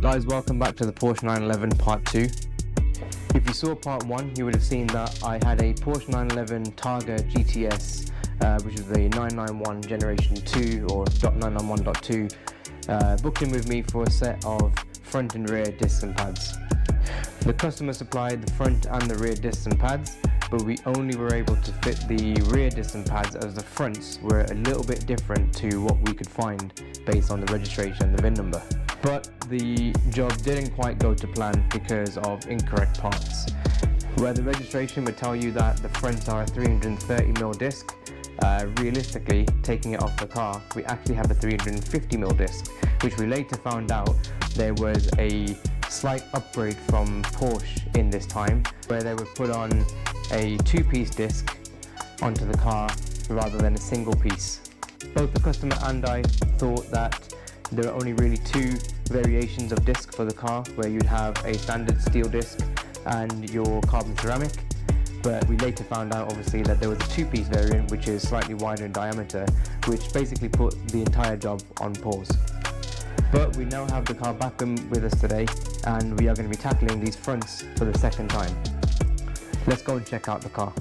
Guys, welcome back to the Porsche 911 Part 2. If you saw Part 1, you would have seen that I had a Porsche 911 Targa GTS, which is the 991 Generation 2 or .991.2, booked in with me for a set of front and rear discs and pads. The customer supplied the front and the rear discs and pads, but we only were able to fit the rear discs and pads as the fronts were a little bit different to what we could find based on the registration and the VIN number. But the job didn't quite go to plan because of incorrect parts. Where the registration would tell you that the fronts are a 330mm disc, realistically, taking it off the car, we actually have a 350mm disc, which we later found out there was a slight upgrade from Porsche in this time, where they would put on a two-piece disc onto the car rather than a single piece. Both the customer and I thought that there are only really two variations of disc for the car, where you'd have a standard steel disc and your carbon ceramic, but we later found out obviously that there was a two-piece variant which is slightly wider in diameter, which basically put the entire job on pause. But we now have the car back with us today, and we are going to be tackling these fronts for the second time. Let's go and check out the car.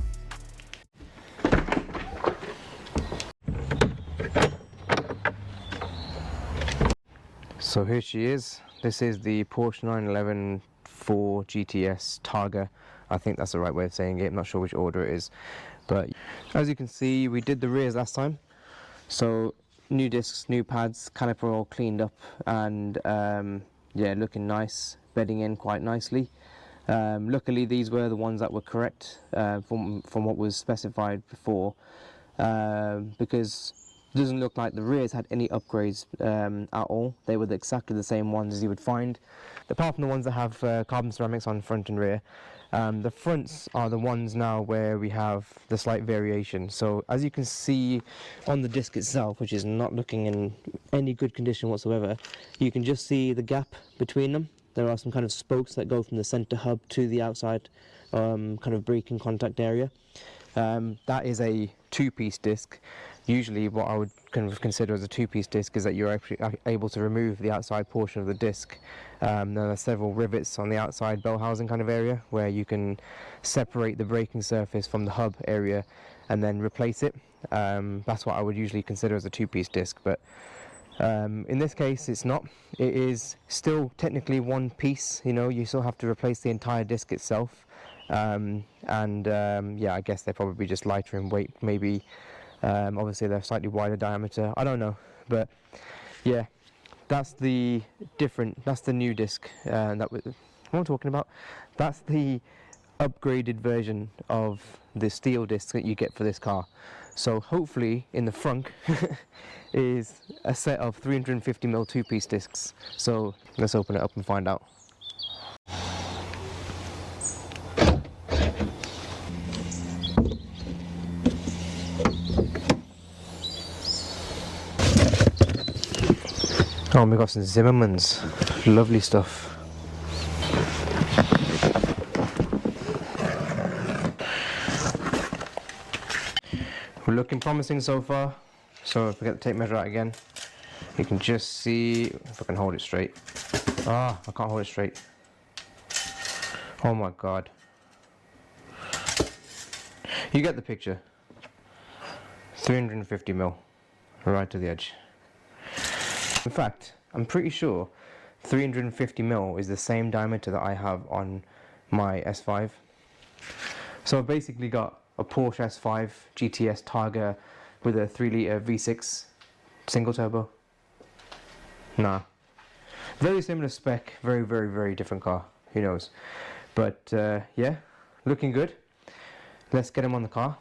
So here she is. This is the Porsche 911 4 GTS Targa. I think that's the right way of saying it. I'm not sure which order it is. But as you can see, we did the rears last time. So new discs, new pads, caliper all cleaned up, and yeah, looking nice, bedding in quite nicely. Luckily these were the ones that were correct from what was specified before, because it doesn't look like the rears had any upgrades at all. They were exactly the same ones as you would find, apart from the ones that have carbon ceramics on front and rear. The fronts are the ones now where we have the slight variation. So as you can see on the disc itself, which is not looking in any good condition whatsoever, you can just see the gap between them. There are some kind of spokes that go from the center hub to the outside kind of braking contact area. That is a two-piece disc. Usually what I would kind of consider as a two-piece disc is that you're actually able to remove the outside portion of the disc. There are several rivets on the outside bell housing kind of area where you can separate the braking surface from the hub area and then replace it. That's what I would usually consider as a two-piece disc, but in this case it's not. It is still technically one piece, you know, you still have to replace the entire disc itself. Yeah, I guess they're probably just lighter in weight, maybe. Obviously they're slightly wider diameter, I don't know, but yeah, that's the new disc. What I'm talking about, that's the upgraded version of the steel disc that you get for this car. So hopefully in the front is a set of 350mm two-piece discs. So let's open it up and find out. Oh, we got some Zimmermans, lovely stuff. We're looking promising so far. So if we get the tape measure out again, you can just see if I can hold it straight. Ah, I can't hold it straight. Oh my god. You get the picture. 350mm, right to the edge. In fact, I'm pretty sure 350mm is the same diameter that I have on my S5. So I've basically got a Porsche S5 GTS Targa with a 3-litre V6 single turbo. Nah. Very similar spec, very, very, very different car. Who knows? But yeah, looking good. Let's get him on the car.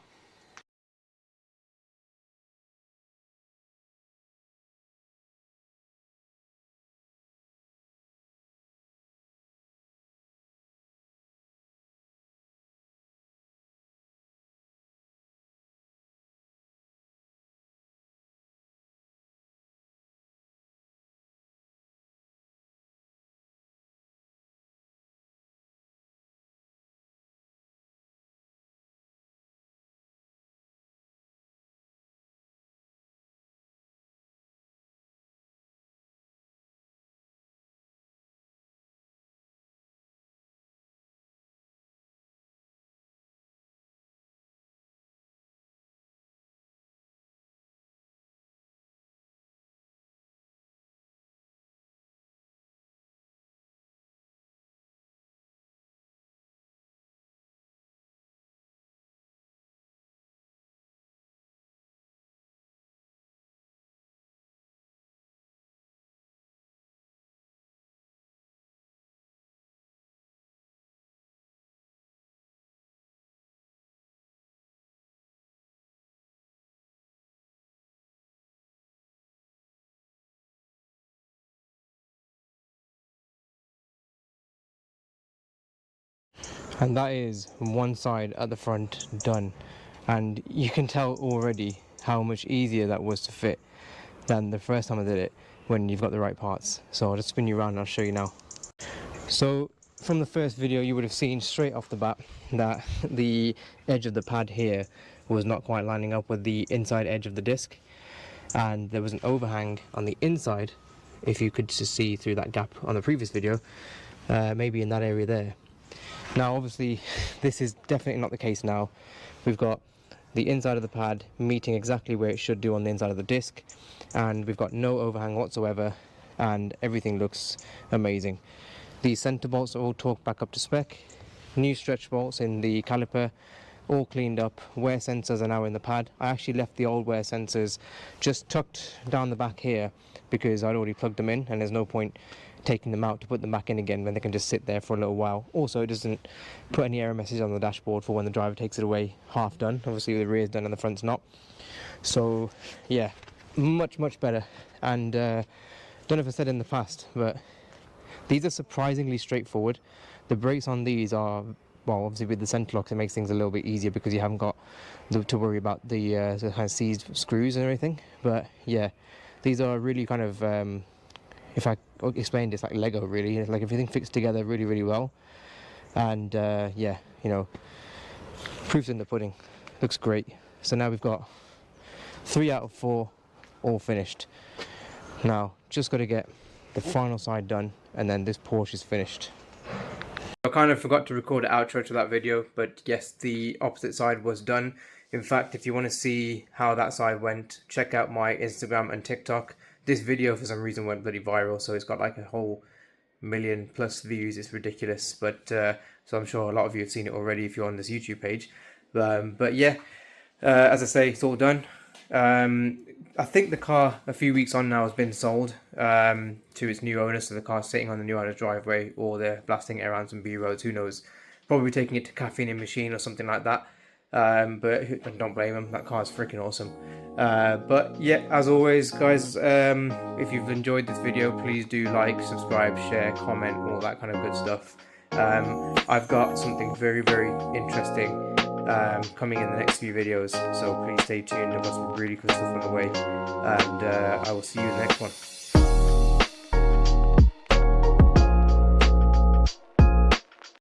And that is one side at the front done, and you can tell already how much easier that was to fit than the first time I did it when you've got the right parts. So I'll just spin you around and I'll show you now. So from the first video you would have seen straight off the bat that the edge of the pad here was not quite lining up with the inside edge of the disc, and there was an overhang on the inside, if you could just see through that gap on the previous video, maybe in that area there. Now obviously this is definitely not the case now. We've got the inside of the pad meeting exactly where it should do on the inside of the disc, and we've got no overhang whatsoever, and everything looks amazing. These center bolts are all torqued back up to spec, new stretch bolts in the caliper, all cleaned up. Wear sensors are now in the pad. I actually left the old wear sensors just tucked down the back here because I'd already plugged them in, and there's no point taking them out to put them back in again when they can just sit there for a little while. Also, it doesn't put any error message on the dashboard for when the driver takes it away half done. Obviously the rear's done and the front's not. So yeah, much better. And don't know if I said in the past, but these are surprisingly straightforward. The brakes on these are, well, obviously with the center locks it makes things a little bit easier because you haven't got to worry about the kind of seized screws and everything. But yeah, these are really kind of if I explained, it's like Lego really. Like everything fits together really well, and yeah, you know, proof's in the pudding. Looks great. So now we've got 3 out of 4 all finished. Now just got to get the final side done, and then this Porsche is finished. I kind of forgot to record an outro to that video, but yes, the opposite side was done. In fact, if you want to see how that side went, check out my Instagram and TikTok. This video for some reason went bloody viral, so it's got like a whole 1 million+ views. It's ridiculous, but so I'm sure a lot of you have seen it already if you're on this YouTube page. But yeah, as I say, it's all done. I think the car a few weeks on now has been sold to its new owner, so the car's sitting on the new owner's driveway, or they're blasting it around some B roads, who knows. Probably taking it to Caffeine and Machine or something like that. But don't blame them, that car's freaking awesome. But yeah, as always guys, if you've enjoyed this video, please do like, subscribe, share, comment, all that kind of good stuff. I've got something very interesting coming in the next few videos, so please stay tuned. I've got some really cool stuff on the way, and I will see you in the next one.